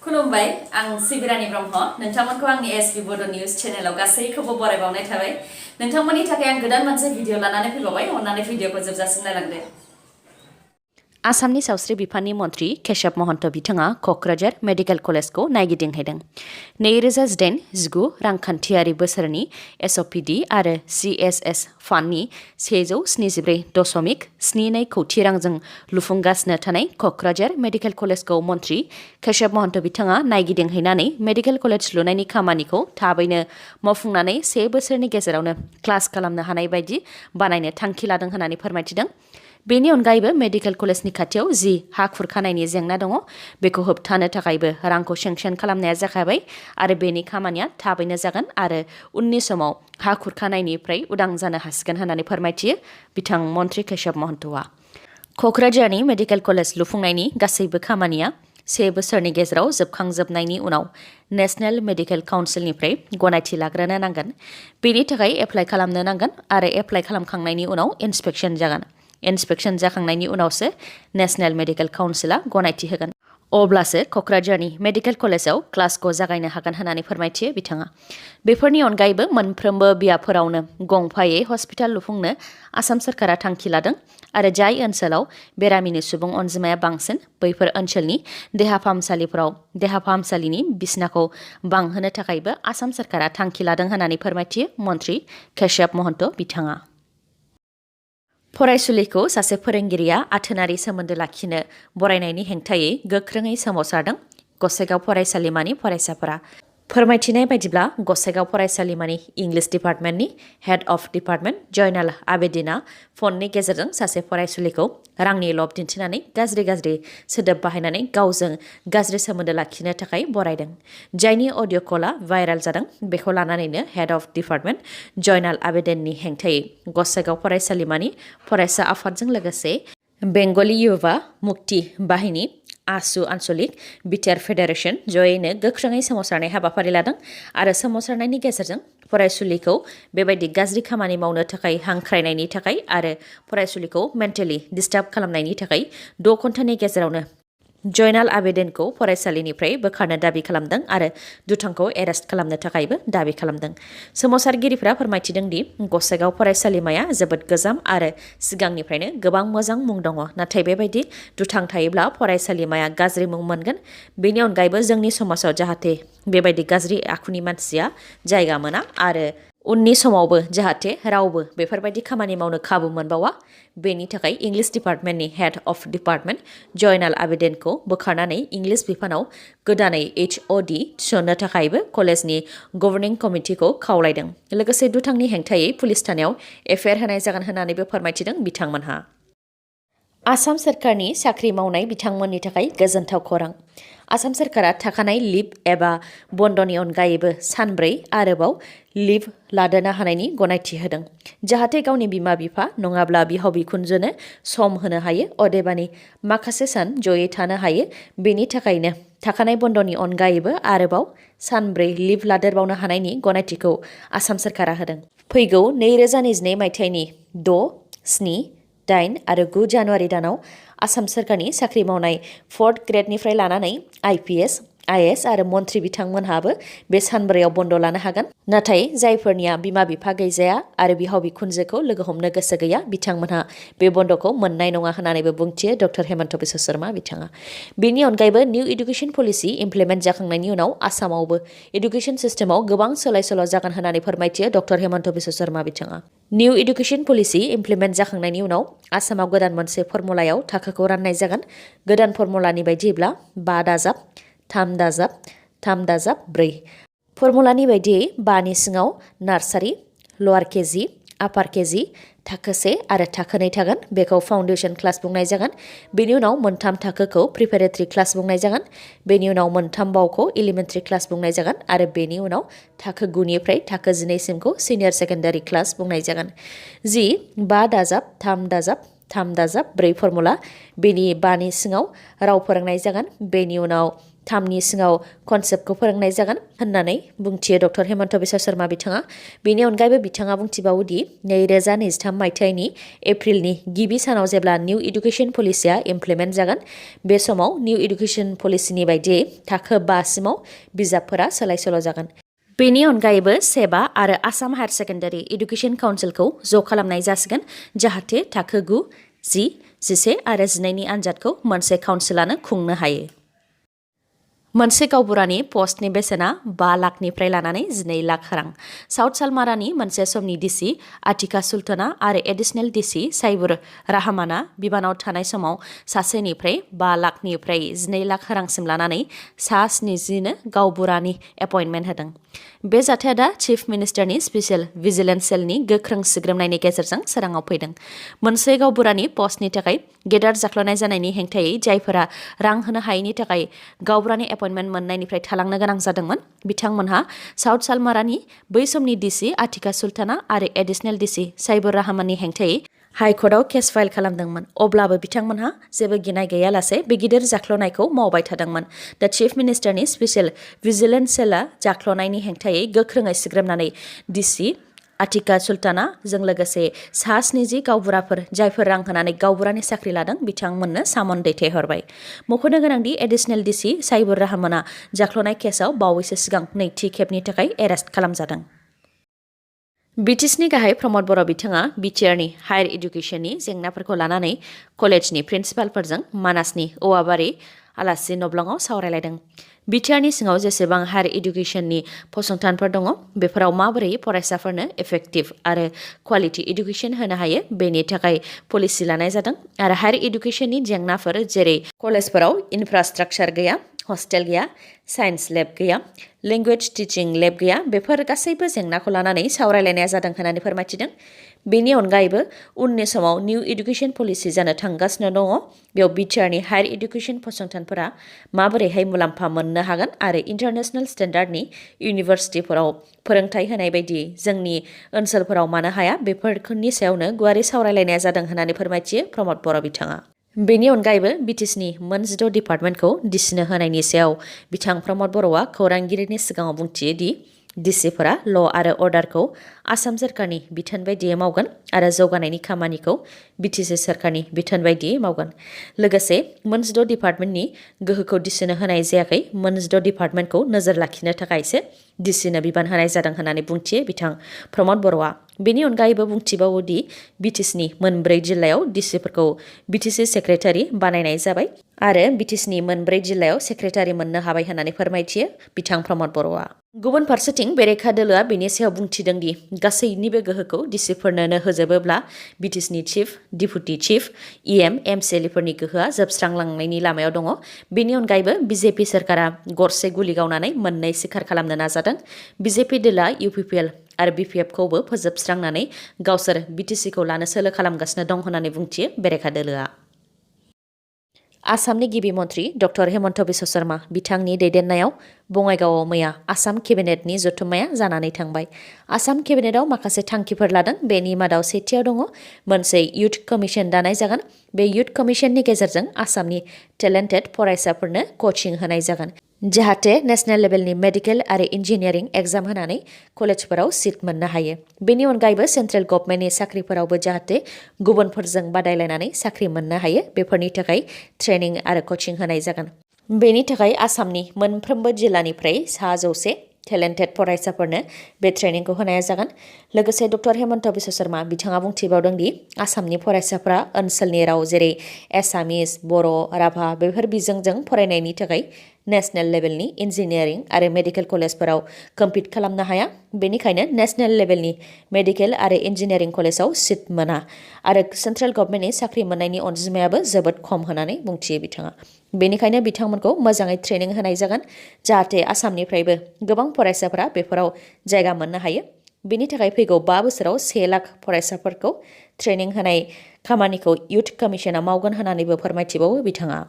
खुलुमबाय आं सिबिरानि ब्रह्म नोंथांमोनखौ आंनि sbbodonews चेनेलाव गासैखौबो बरायबावनाय थाबाय नोंथांमोननि थाखाय आं गोदान मोनसे भिडिअ लानानै फैबावबाय अन्नानै भिडिअखौ जोबजासिम नायलांदो आसामनि सावस्रि बिफाननि मन्थ्रि केशव महन्त बिथाङा क'क्राझार मेडिकेल कलेजखौ नायगिदिंहैदों 2018-19 रांखान्थियारि बोसोरनि एसअपिडि आरो सिएसएस फान्डनि 174.72 कौटि रांजों लुफुंगासिनो थानाय क'क्राझार मेडिकेल कलेजखौ मन्थ्रि केशव महन्त बिथाङा नायगिदिंहैनानै मेडिकेल कलेज लुनायनि खामानिखौ थाबैनो मावफुंनानै 1 बोसोरनि गेजेरावनो क्लास खालामनो हानाय बायदि बानायनो थांखि लादों होननानै फोरमायथिदों बेनि अनगायैबो मेडिकेल कलेजनि खाथियाव जि हा खुरखानायनि जेंना दङ बेखौ होबथानो थाखायबो रांखौ सेंसन खालामनाया जाखाबाय आरो बेनि खामानिया थाबैनो जागोन आरो उननि समाव हा खुरखानायनिफ्राय उदां जानो हासिगोन होननानै फोरमायथियो बिथां मन्थ्रि केशव महन्तआ क'क्राझारनि मेडिकेल कलेज लुफुंनायनि गासैबो खामानिया 1 बोसोरनि गेजेराव जोबखांजोबनायनि उनाव नेशनेल मेडिकेल काउन्सिलनिफ्राय गनायथि लाग्रोनो नांगोन बेनि थाखाय एप्लाइ खालामनो नांगोन आरो एप्लाइ खालामखांनायनि उनाव इन्सपेक्सन जागोन इन्सपेक्सन जाखांनायनि उनावसो नेशनेल मेडिकेल काउन्सिला गनायथि होगोन अब्लासो क'क्राझारनि मेडिकेल कलेजाव क्लासखौ जागायनो हागोन होननानै फोरमायथियो बिथाङा बेफोरनि अनगायैबो मोनफ्रोमबो बियाबफोरावनो गंफायै हस्पिटाल लुफुंनो आसाम सरकारा थांखि लादों आरो जाय ओनसोलाव बेरामिनि सुबुं अनजिमाया बांसिन बैफोर ओनसोलनि देहा फाहामसालिनि बिसनाखौ बांहोनो थाखायबो आसाम सरकारा थांखि लादों होननानै फोरमायथियो मन्थ्रि केशव महन्त बिथाङा फरायसुलिखौ सासे फोरोंगिरिया आथोनारि सोमोन्दो लाखिनो बरायनायनि हेंथायै गोख्रोङै सोमावसारदों गसाइगाव फरायसालिमानि फरायसाफोरा फोरमायथिनाय बायदिब्ला गसाइगाव फरायसालिमानि English डिपार्टमेन्टनि head of department Jaynal आबेदिना फननि गेजेरजों सासे फरायसुलिखौ रांनि लब दिन्थिनानै गाज्रि सोदोब बाहायनानै गावजों गाज्रि सोमोन्दो लाखिनो थाखाय बरायदों जायनि अडिअ कलआ भाइरेल जादों बेखौ लानानैनो हेड अफ डिपार्टमेन्ट जयनाल आबेदिननि हेंथायै गसाइगाव फरायसालिमानि फरायसा आफादजों लोगोसे बेंगली युवा मुक्ति बाहिनी आसु आन्चलिक बिटिआर फेडारेसन जयैनो गोख्रोङै सोमावसारनाय हाबाफारि लादों आरो सोमावसारनायनि गेजेरजों फरायसुलिखौ बेबायदि गाज्रि खामानि मावनो थाखाय हांख्रायनायनि थाखाय आरो फरायसुलिखौ मेन्टेलि डिस्टार्ब खालामनायनि थाखाय 6 घन्टानि गेजेरावनो जयनाल आबेदिनखौ फरायसालिनिफ्राय बोखारनो दाबि खालामदों आरो दुथांखौ एरेस्ट खालामनो थाखायबो दाबि खालामदों सोमावसारगिरिफोरा फोरमायथिदों दि गसाइगाव फरायसालिमाया जोबोद गोजाम आरो सिगांनिफ्रायनो गोबां मोजां मुं दङ नाथाय बेबायदि दुथां थायोब्ला फरायसालिमाया गाज्रि मुं मोनगोन बेनि अनगायैबो जोंनि समाजाव जाहाथे बेबायदि गाज्रि आखुनि मानसिया जायगा मोना आरो उननि समावबो जाहाथे रावबो बेफोरबायदि खामानि मावनो खाबु मोनबावा बेनि थाखाय English डिपार्टमेन्टनि head of department Jaynal आबेदिनखौ बोखारनानै इंलिश बिफानाव गोदानै HOD थिसननो थाखायबो कलेजनि गभर्निं कमिटिखौ खावलायदों लोगोसे दुथांनि हेंथायै पुलिस थानायाव एफआइआर होनाय जागोन होननानैबो फोरमायथिदों बिथांमोनहा आसाम सरकारनि साख्रि मावनाय बिथांमोननि थाखाय गोजोनथाव खौरां आसाम सरकारा थाखानाय लिभ एबा बन्दनि अनगायैबो सानब्रै आरोबाव लिभ लादेरनो हानायनि गनायथि होदों जाहाथे गावनि बिमा बिफा नङाब्ला बिहाव बिखुनजोनो सम होनो हायो अदेबानि माखासे सान जयै थानो हायो बेनि थाखायनो थाखानाय बन्दनि अनगायैबो आरोबाव सानब्रै लिभ लादेरबावनो हानायनि गनायथिखौ आसाम सरकारा होदों फैगौ 2022 मायथाइनि 6, 7, 8 आरो 9 जानुवारि दानाव आसाम सरकारनि साख्रि मावनाय 4th ग्रेडनिफ्राय लानानै IPS, IAS आरो मन्थ्रि बिथांमोनहाबो बे सानब्रैयाव बन्द लानो हागोन नाथाय जायफोरनिया बिमा बिफा गैजाया आरो बिहाव बिखुनजोखौ लोगो हमनो गोसो गैया बिथांमोनहा बे बन्दखौ मोननाय नङा होननानैबो बुंथियो डक्टर हेमन्त बिश्व शर्मा बिथाङा बेनि अनगायैबो निउ एडुकेशन पलिसि इमप्लिमेन्ट जाखांनायनि उनाव आसामावबो एडुकेशन सिस्टेमाव गोबां सोलाय-सोल' जागोन होननानै फोरमायथियो डक्टर हेमन्त बिश्व शर्मा बिथाङा निउ एडुकेशन पलिसि इमप्लिमेन्ट जाखांनायनि उनाव आसामाव गोदान मोनसे फर्मुलायाव थाखोखौ राननाय जागोन गोदान फर्मुलानि बायदिब्ला 5+3+3+4 फर्मुलानि बायदियै 5नि सिङाव नार्सारि लवार केजि आपार केजि थाखो 1 आरो थाखो 2 थागोन बेखौ फाउन्डेसन क्लास बुंनाय जागोन बेनि उनाव मोनथाम थाखोखौ प्रिपेरेटरि क्लास बुंनाय जागोन बेनि उनाव मोनथाम बावखौ एलिमेन्टारि क्लास बुंनाय जागोन आरो बेनि उनाव थाखो 9 निफ्राय थाखो 12 सिमखौ सिनियर सेकेन्डारि क्लास बुंनाय जागोन 5+3+3+4 3 दाजाब 4 फर्मुला बेनि 5 नि सिङाव राव फोरोंनाय जागोन बेनि उनाव 3 नि सिङाव कनसेप्टखौ फोरोंनाय जागोन होननानै बुंथियो डक्टर हेमन्त बिश्व शर्मा बिथाङा। बेनि अनगायैबो बिथाङा बुंथिबावोदि 2023 मायथाइनि एप्रिलनि गिबि सानाव जेब्ला निउ एडुकेशन पलिसिया इमप्लिमेन्ट जागोन बे समाव निउ एडुकेशन पलिसिनि बायदियै थाखो 5 सिमाव बिजाबफोरा सोलाय-सोल' जागोन। बेनि अनगायैबो सेबा आरो आसाम हायार सेकेन्डारि एडुकेशन काउन्सिलखौ ज' खालामनाय जासिगोन जाहाथे थाखो 9, 10, 11 आरो 12 नि आनजादखौ मोनसे काउन्सिलानो खुंनो हायो। मोनसे गावबुरानि पस्टनि बेसेना 5 लाखनिफ्राय लानानै 12 लाख रां। साउथ सालमारानि मोनसे समनि डिसि आथिका सुल्ताना आरो एडिशनेल डिसि साइबुर राहमाना बिबानाव थानाय समाव सासेनिफ्राय 5 लाखनिफ्राय 12 लाख रांसिम लानानै सा 70 गावबुरानि एपइन्टमेन्ट होदों। बे जाथाया दा चिफ मिनिस्टारनि स्पेसियेल भिजिलेन्स सेलनि गोख्रों सिग्रोमनायनि गेजेरजों सोराङाव फैदों। मोनसे गावबुरानि पस्टनि थाखाय गेदेर जाख्लनाय जानायनि हेंथायै जायफोरा रां होनो हायैनि थाखाय गावबुरानि एपइन्टमेन्ट मोननायनिफ्राय थालांनो गोनां जादोंमोन बिथांमोनहा साउथ सालमारानि बै समनि डिसि आथिका सुल्ताना आरो एडिशनेल डिसि साइबुर राहमाननि हेंथायै हाइकर्टआव केस फाइल खालामदोंमोन। अब्लाबो बिथांमोनहा जेबो गिनाय गैयालासे बे गिदिर जाख्लनायखौ मावबाय थादोंमोन। दा चिफ मिनिस्टारनि स्पेसियेल भिजिलेन्स सेलआ जाख्लनायनि हेंथायै गोख्रोङै सिग्रोमनानै डिसि आथिका सुल्ताना जों लोगोसे सा 70 गावबुराफोर जायफोर रां होनानै गावबुरानि साख्रि लादों बिथांमोननो सामन दैथायहरबाय। मख'नो गोनांदि एडिशनेल डिसि साइबुर राहमाना जाख्लनाय केसआव बावैसो सिगां नैथि खेबनि थाखाय एरेस्ट खालामजादों। बिटिसिनि गाहाय प्रमद बर' बिथाङा बिटिआरनि हायार इडुकेशननि जेंनाफोरखौ लानानै कलेजनि प्रिन्सिपालफोरजों मानासनि औवाबारि आलासि नब्लङाव सावरायलायदों। बिटिआरनि सिङाव जेसेबां हायार इडुकेशननि फसंथानफोर दङ बेफोराव माबोरै फरायसाफोरनो इफेक्टिभ आरो क्वालिटि इडुकेशन होनो हायो बेनि थाखाय पलिसि लानाय जादों आरो हायार इडुकेशननि जेंनाफोर जेरै कलेजफोराव इनफ्रास्ट्राक्चार गैया, हस्टेल गैया, साइन्स लेब गैया, लेंगुवेज टिचिं लेब गैया बेफोर गासैबो जेंनाखौ लानानै सावरायलायनाया जादों होननानै फोरमायथिदों। बेनि अनगायैबो उननि समाव निउ एडुकेशन पलिसि जानो थांगासिनो दङ बेयाव बिटिआरनि हायार इडुकेशन फसंथानफोरा माबोरैहाय मुलाम्फा मोननो हागोन आरो इन्टारनेशनेल स्टेन्डार्डनि इउनिभारसिटिफोराव फोरोंथाय होनाय बायदि जोंनि ओनसोलफोराव मानो हाया बेफोरनि सायावनो गुवारै सावरायलायनाया जादों होननानै फोरमायथियो प्रमद बर' बिथाङा। बेनि अनगायैबो बिटिसिनि मोन 16 डिपार्टमेन्टखौ डिसिनो होनायनि सायाव बिथां प्रमद बर'आ खौरांगिरिनि सिगाङाव बुंथियो दि डिसिफोरा ल' आरो अर्डारखौ आसाम सोरखारनि बिथोन बायदियै मावगोन आरो जौगानायनि खामानिखौ बिटिसि सोरखारनि बिथोन बायदियै मावगोन। लोगोसे मोन 16 डिपार्टमेन्टनि गोहोखौ डिसिनो होनाय जायाखै मोन 16 डिपार्टमेन्टखौ नोजोर लाखिनो थाखायसो डिसिनो बिबान होनाय जादों होननानै बुंथियो बिथां प्रमद बर'आ। बेनि अनगायैबो बुंथिबावो दि बिटिसिनि मोनब्रै जिल्लायाव डिसिफोरखौ बिटिसि सेक्रेटारि बानायनाय जाबाय आरो बिटिसिनि मोनब्रै जिल्लायाव सेक्रेटारि मोननो हाबाय होननानै फोरमायथियो बिथां प्रमद बर'आ। गुबुन फारसेथिं बेरेखा दोलोआ बेनि सायाव बुंथिदों दि गासैनिबो गोहोखौ डिसिफोरनो होजोबोब्ला बिटिसिनि चिफ, डिपुटि चिफ, इएम, एमसिएलफोरनि गोहोआ जोबस्रांलांनायनि लामायाव दङ। बेनि अनगायैबो बिजेपि सोरखारा गरसे गुलि गावनानै मोननै सिखार खालामनो नाजादों। बिजेपि दोलोआ इउपिपिएल आरो बिपिएफखौबो फोजोबस्रांनानै गावसोर बिटिसिखौ लानो सोलो खालामगासिनो दं होननानै बुंथियो बेरेखा दोलोआ। आसामनि गिबि मन्थ्रि डक्टर हेमन्त बिश्व शर्मा बिथांनि दैदेननायाव बङाइगावआव मैया आसाम केबिनेटनि जथुम्माया जानानै थांबाय। आसाम केबिनेटआव माखासे थांखिफोर लादों बेनि मादाव सेथियाव दङ मोनसे युथ कमिसन दानाय जागोन। बे युथ कमिसननि गेजेरजों आसामनि टेलेन्टेड फरायसाफोरनो कचिं होनाय जागोन जाहाथे नेशनेल लेभेलनि मेडिकेल आरो इन्जिनियारिं एग्जाम होनानै कलेजफोराव सिट मोननो हायो। बेनि अनगायैबो सेन्ट्रेल गभर्नमेन्टनि साख्रिफोरावबो जाहाथे गुबुनफोरजों बादायलायनानै साख्रि मोननो हायो बेफोरनि थाखाय ट्रेनिं आरो कचिं होनाय जागोन। बेनि थाखाय आसामनि मोनफ्रोमबो जिल्लानिफ्राय 100 टेलेन्टेड फरायसाफोरनो बे ट्रेनिंखौ होनाय जागोन। लोगोसे डक्टर हेमन्त बिश्व शर्मा बिथाङा बुंथिबावदों दि आसामनि फरायसाफोरा ओनसोलनि राव जेरै एसामिस, बर', राभा बेफोर बिजोंजों फरायनायनि थाखाय नेशनेल लेभेलनि इन्जिनियारिं आरो मेडिकेल कलेजफोराव कम्पिट खालामनो हाया। बेनिखायनो नेशनेल लेभेलनि मेडिकेल आरो इन्जिनियारिं कलेजाव सिट मोना आरो सेन्ट्रेल गभर्नमेन्टनि साख्रि मोननायनि अनजिमायाबो जोबोद खम होननानै बुंथियो बिथाङा। बेनिखायनो बिथांमोनखौ मोजाङै ट्रेनिं होनाय जागोन जाहाथे आसामनिफ्रायबो गोबां फरायसाफोरा बेफोराव जायगा मोननो हायो। बेनि थाखाय फैगौ 5 बोसोराव 1 लाख फरायसाफोरखौ ट्रेनिं होनाय खामानिखौ युथ कमिसना मावगोन होननानैबो फोरमायथिबावो बिथाङा।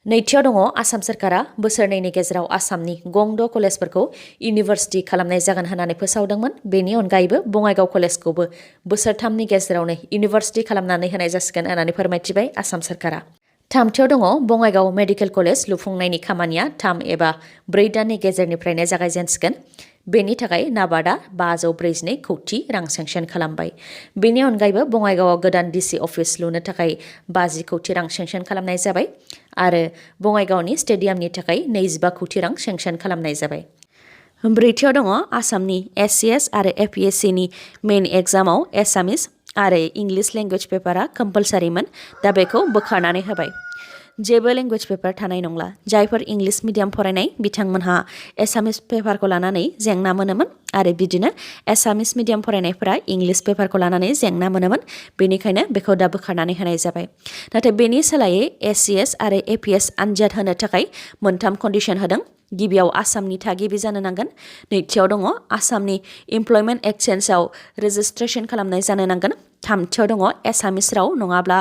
नैथियाव दङ आसाम सोरखारा बोसोरनैनि गेजेराव आसामनि गंद' कलेजफोरखौ इउनिभार्सिटि खालामनाय जागोन होननानै फोसावदोंमोन। बेनि अनगायैबो बङाइगाव कलेजखौबो बोसोरथामनि गेजेरावनो इउनिभार्सिटि खालामनानै होनाय जासिगोन होननानै फोरमायथिबाय आसाम सोरखारा। थामथियाव दङ बङाइगाव मेडिकेल कलेज लुफुंनायनि खामानिया 3 एबा 4 दाननि गेजेरनिफ्रायनो जागायजेनसिगोन। बेनि थाखाय नाबार्डआ 542 कौटि रां सेंसन खालामबाय। बेनि अनगायैबो बङाइगावआव गोदान डिसि अफिस लुनो थाखाय 50 कौटि रां सेंसन खालामनाय जाबाय आरो बङाइगावनि स्टेडियामनि थाखाय 25 कौटि रां सेंसन खालामनाय जाबाय। ब्रैथियाव दङ आसामनि SCS आरो APSCनि मेइन एग्जामाव एसामिस आरो इंलिश लेंगुवेज पेपारा कम्पालसारिमोन, दा बेखौ बोखारनानै होबाय। जेबो लेंगुवेज पेपार थानाय नंला। जायफोर इंलिश मिडियाम फरायनाय बिथांमोनहा एसामिस पेपारखौ लानानै जेंना मोनोमोन आरो बिदिनो एसामिस मिडियाम फरायनायफोरा इंलिश पेपारखौ लानानै जेंना मोनोमोन, बेनिखायनो बेखौ दा बोखारनानै होनाय जाबाय। नाथाय बेनि सोलायै SCS आरो APS आनजाद होनो थाखाय 3 कन्डिशन होदों। गिबियाव आसामनि थागिबि जानो नांगोन। नैथियाव दङ आसामनि इमप्लयमेन्ट एक्सचेन्जआव रेजिस्ट्रेशन खालामनाय जानो नांगोन। थामथियाव दङ एसामिस राव नङाब्ला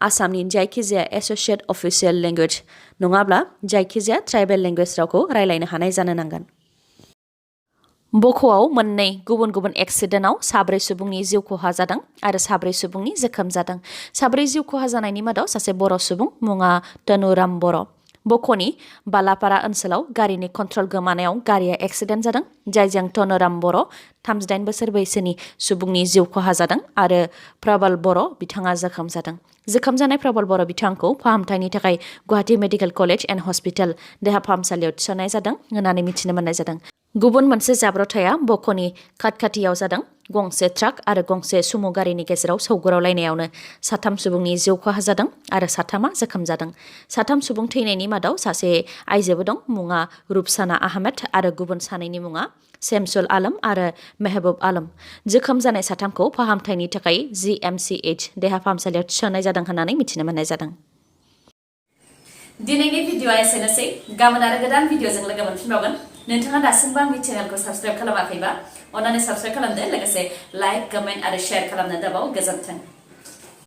आसामनि जायखिजाया एस'सिएट अफिसियेल लेंगुवेज नङाब्ला जायखिजाया ट्राइबेल लेंगुवेज रावखौ रायलायनो हानाय जानो नांगोन। बख'आव मोननै गुबुन गुबुन एक्सिडेन्टआव 4 सुबुंनि जिउ खहा जादों आरो 4 सुबुंनि जोखोम जादों। 4 जिउ खहा जानायनि मादाव सासे बर' सुबुं मुङा तनुराम बर'। बख'नि बालापारा ओनसोलाव गारिनि कन्ट्रल गोमानायाव गारिया एक्सिडेन्ट जादों, जायजों तनुराम बर' 38 बोसोर बैसोनि सुबुंनि जिउ खहा जादों आरो प्रबल बर' बिथाङा जोखोम जादों। जोखोम जानाय प्रबल बर' बिथांखौ फाहामथायनि थाखाय Guwahati medical college and hospital देहा फाहामसालियाव थिसननाय जादों होननानै मिथिनो मोननाय जादों। गुबुन मोनसे जाब्रबथाया बख'नि खाथियाव जादों। गंसे ट्राक आरो गंसे सुमु गारिनि गेजेराव सौग्रावलायनायावनो 3 सुबुंनि जिउ खहा जादों आरो 3 जोखोम जादों। 3 सुबुं थैनायनि मादाव सासे आइजोबो दं, मुङा रुपसाना आहमेद आरो गुबुन 2नि मुङा सेमसुल आलम आरो मेहबुब आलम। जोखोम जानाय 3खौ फाहामथायनि थाखाय GMCH देहा फाहामसालियाव थिसननाय जादों होननानै मिथिनो मोननाय जादों। दिनैनि भिडिअआ एसेनोसै। गाबोन आरो गोदान भिडिअजों लोगो मोनफिनबावगोन। नोंथाङा दासिमबो आंनि चेनेलखौ साबस्क्राइब खालामाखैबा अन्नानै साबस्क्राइब खालामदो, लोगोसे लाइक, कमेन्ट आरो शेयार खालामनो दाबाव। गोजोन्थों।